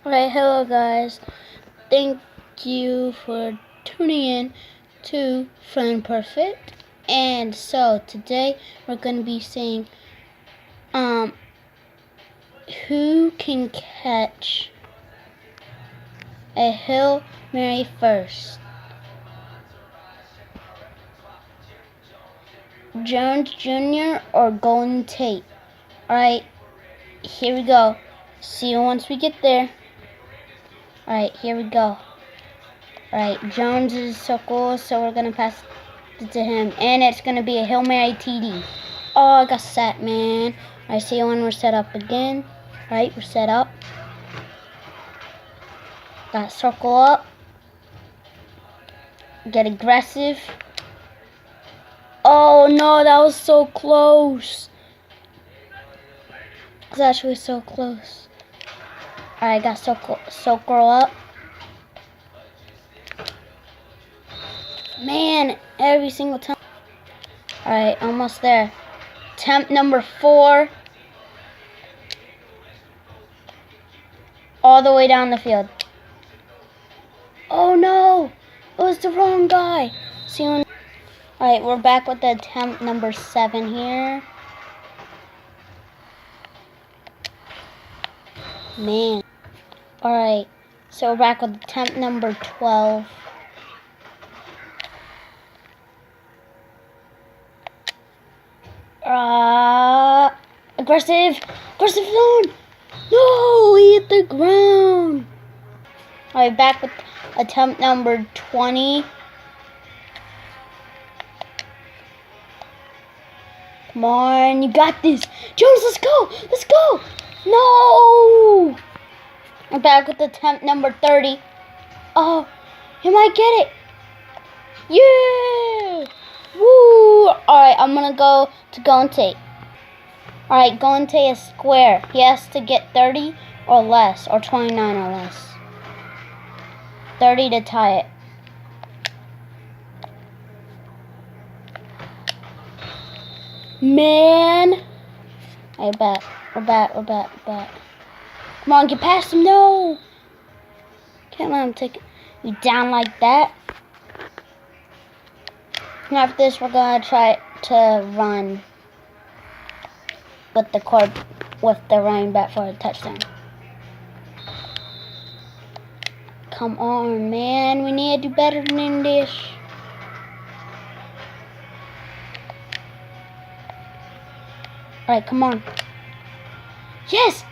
Alright, hello guys. Thank you for tuning in to Friend Perfect. And so today we're going to be saying who can catch a Hail Mary first? Jones Jr. or Golden Tate? Alright, here we go. See you once we get there. Alright, here we go. Alright, Jones is so cool, so we're going to pass it to him. And it's going to be a Hail Mary TD. Oh, I got set, man. I see when we're set up again. Alright, we're set up. Got circle up. Get aggressive. Oh, no, that was so close. It was actually so close. Alright, got circle up. Man, every single time. Alright, almost there. Attempt number 4. All the way down the field. Oh no! It was the wrong guy. See you. Alright, we're back with the attempt number 7 here. Man. Alright, so we're back with attempt number 12. Aggressive zone. No, he hit the ground. Alright, back with attempt number 20. Come on, you got this. Jones, let's go. Let's go. No. I'm back with attempt number 30. Oh, he might get it. Yeah. Woo! Alright, I'm gonna go to Golden Tate. Alright, Golden Tate is square. He has to get 30 or less, or 29 or less. 30 to tie it. Man! Alright, we're back. Come on, get past him. No! Can't let him take you down like that. And after this, we're gonna try to run with the running back for a touchdown. Come on, man. We need to do better than this. Alright, come on. Yes!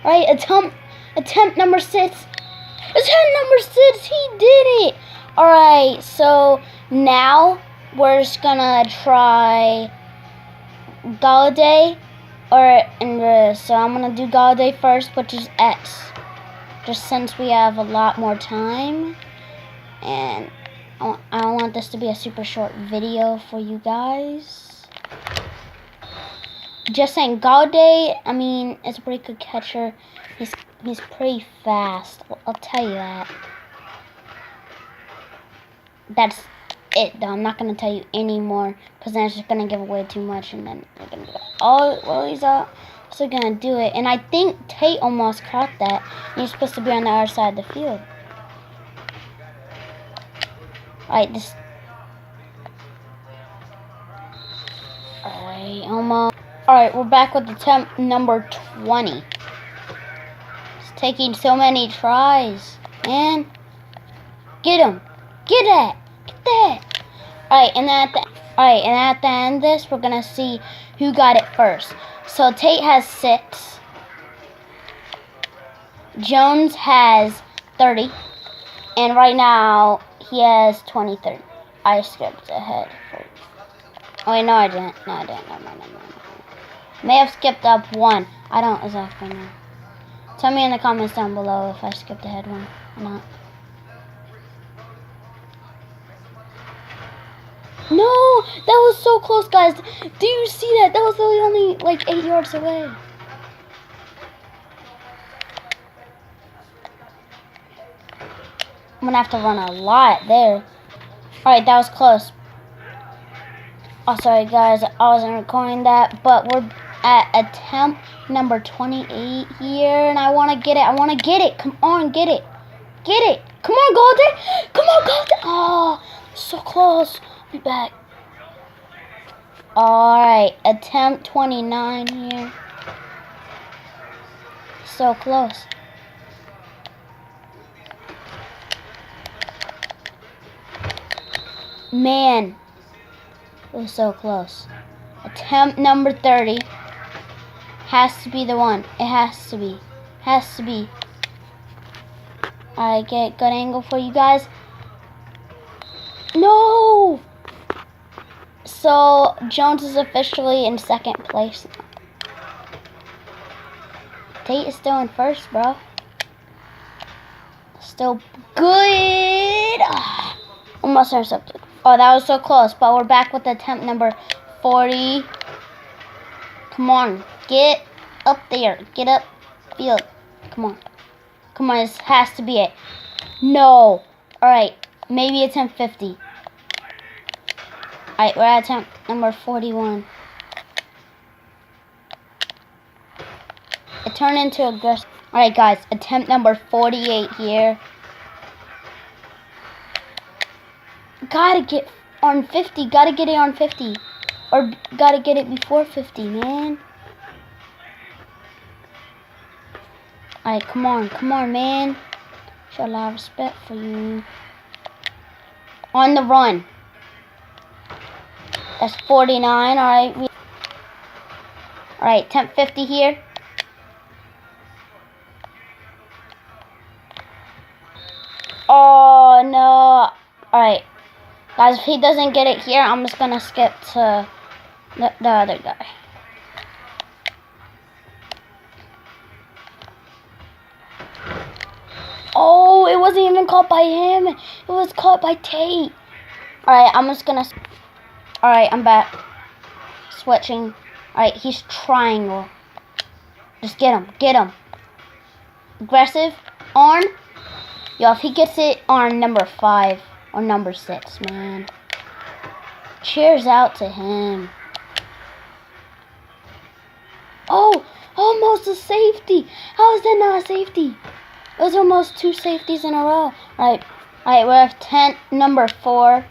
Alright, attempt number 6. Attempt number 6, he did it! Alright, so now we're just gonna try Galladay, so I'm gonna do Galladay first, which is X, just since we have a lot more time, and I don't want this to be a super short video for you guys. Just saying, Galladay, I mean, is a pretty good catcher. He's pretty fast. I'll tell you that. That's it, though. I'm not gonna tell you any more, because then it's just gonna give away too much, and then we're gonna go, oh, well, he's also gonna do it. And I think Tate almost caught that. He's supposed to be on the other side of the field. Alright, Alright, almost. Alright, we're back with attempt number 20. It's taking so many tries. Man. Get him. Get that. Get that. Alright, and at the end of this, we're gonna see who got it first. So Tate has 6. Jones has 30. And right now, he has 23. I skipped ahead. Oh wait, no I didn't. No. May have skipped up 1. I don't exactly know. Tell me in the comments down below if I skipped ahead 1 or not. No, that was so close, guys. Do you see that? That was really only like 8 yards away. I'm gonna have to run a lot there. Alright, that was close. Oh, sorry guys, I wasn't recording that, but we're at attempt number 28 here, and I want to get it. I want to get it. Come on, get it. Get it. Come on, Golden. Come on, Golden. Oh, so close. Be back. Alright, attempt 29 here. So close. Man, it was so close. Attempt number 30. Has to be the one. It has to be. Has to be. Alright, get good angle for you guys. No! So, Jones is officially in second place now. Tate is still in first, bro. Still good. Almost intercepted. Oh, that was so close. But we're back with attempt number 40. Come on. Get up there. Get up field. Come on. Come on. This has to be it. No. Alright. Maybe attempt 50. Alright, we're at attempt number 41. It turned into aggressive. Alright, guys. Attempt number 48 here. Gotta get on 50. Gotta get it on 50. Or gotta get it before 50, man. Alright, come on. Come on, man. Show a lot of respect for you. On the run. That's 49. Alright. Alright, attempt 50 here. Oh, no. Alright. Guys, if he doesn't get it here, I'm just going to skip to the other guy. Oh, it wasn't even caught by him. It was caught by Tate. Alright, I'm just going to... Alright, I'm back. Switching. Alright, he's triangle. Just get him. Get him. Aggressive. Arm. Yo, if he gets it on number 5 or number 6, man. Cheers out to him. Oh, almost a safety. How is that not a safety? It was almost 2 safeties in a row. Alright, we're at number 4.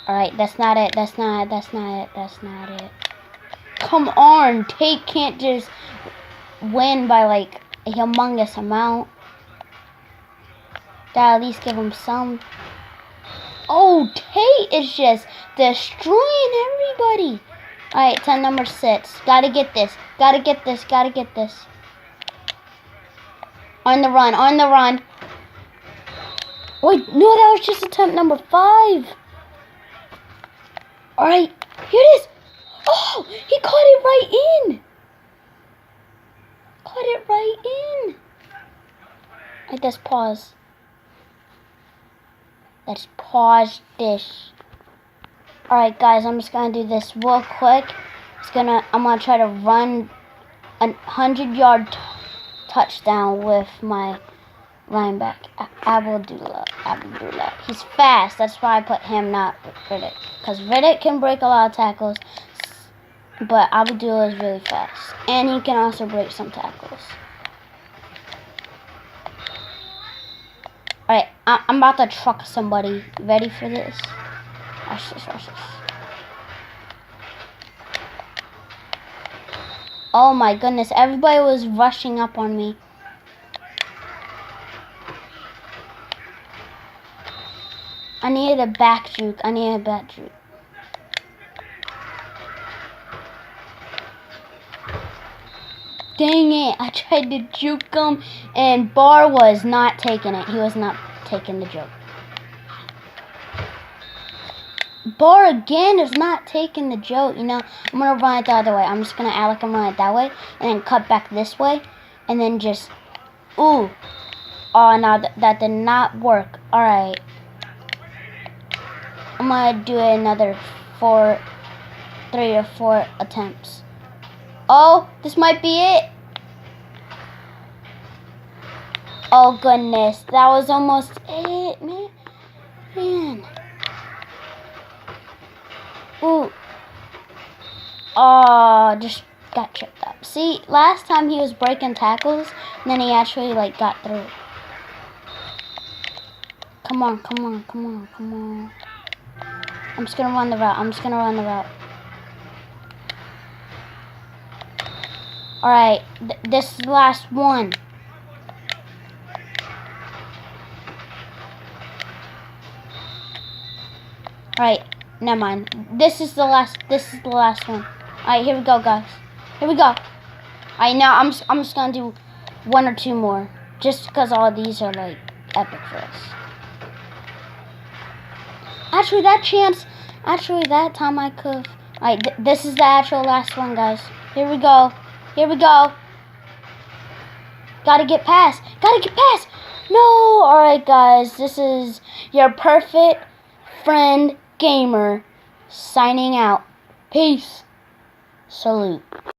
Alright, that's not it. That's not it. Come on, Tate can't just win by like a humongous amount. Gotta at least give him some. Oh, Tate is just destroying everybody. Alright, number 6. Gotta get this. Gotta get this. Gotta get this. On the run. On the run. Wait, no, that was just attempt number 5. Alright, here it is. Oh, he caught it right in. Caught it right in. Alright, let's pause. Let's pause this. Alright, guys, I'm just gonna do this real quick. I'm gonna try to run a 100-yard touchdown with my linebacker, Abdullah. He's fast. That's why I put him, not Riddick. Because Riddick can break a lot of tackles, but Abdullah is really fast. And he can also break some tackles. Alright, I'm about to truck somebody. Ready for this? Watch this. Oh my goodness, everybody was rushing up on me. I needed a back juke. Dang it, I tried to juke him, and Barr was not taking it. He was not taking the joke. Barr again is not taking the joke. You know, I'm going to run it the other way. I'm just going to act like I'm running it that way, and then cut back this way, and then just, ooh. Oh, no, that did not work. Alright. I'm going to do another 3 or 4 attempts. Oh, this might be it. Oh, goodness. That was almost it, man. Ooh. Oh, just got tripped up. See, last time he was breaking tackles, and then he actually, like, got through. Come on, come on, come on, come on. I'm just gonna run the route. I'm just gonna run the route. Alright, this is the last one. Alright, never mind. This is the last one. Alright, here we go, guys. Here we go. Alright, now I'm just gonna do one or two more. Just because all of these are, like, epic for us. Actually, that time I could. Alright, this is the actual last one, guys. Here we go. Here we go. Gotta get past. Gotta get past. No. Alright, guys. This is your perfect friend gamer signing out. Peace. Salute.